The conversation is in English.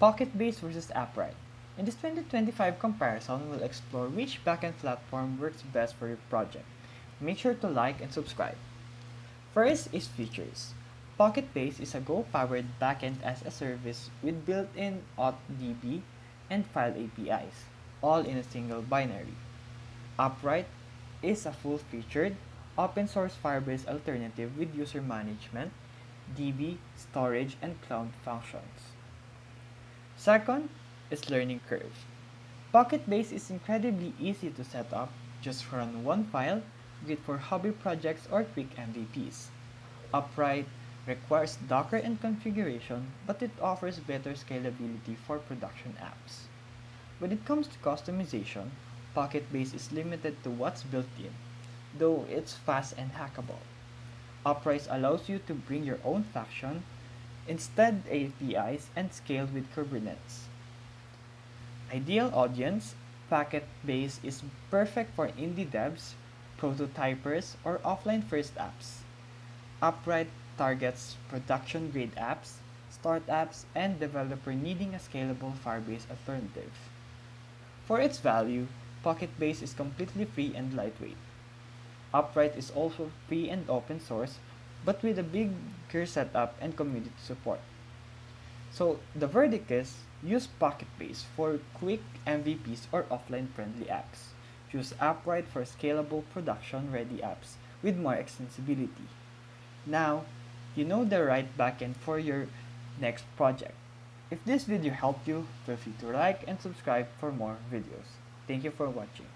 Pocketbase versus Upright. In this 2025 comparison, we'll explore which backend platform works best for your project. Make sure to like and subscribe. First is features. Pocketbase is a Go-powered backend as a service with built-in AuthDB and file APIs, all in a single binary. Upright is a full-featured, open-source Firebase alternative with user management, DB, storage, and cloud functions. Second is learning curve. Pocketbase is incredibly easy to set up. Just run one file, great for hobby projects or quick MVPs. Upright requires Docker and configuration, but it offers better scalability for production apps. When it comes to customization, Pocketbase is limited to what's built in, though it's fast and hackable. Upright allows you to bring your own faction, instead APIs, and scale with Kubernetes. Ideal audience, Pocketbase is perfect for indie devs, prototypers, or offline first apps. Upright targets production grade apps, startups, and developer needing a scalable Firebase alternative. For its value, Pocketbase is completely free and lightweight. Upright is also free and open source, but with a bigger setup and community support. So the verdict is use Pocketbase for quick MVPs or offline friendly apps. Choose Upright for scalable production ready apps with more extensibility. Now, you know the right backend for your next project. If this video helped you, feel free to like and subscribe for more videos. Thank you for watching.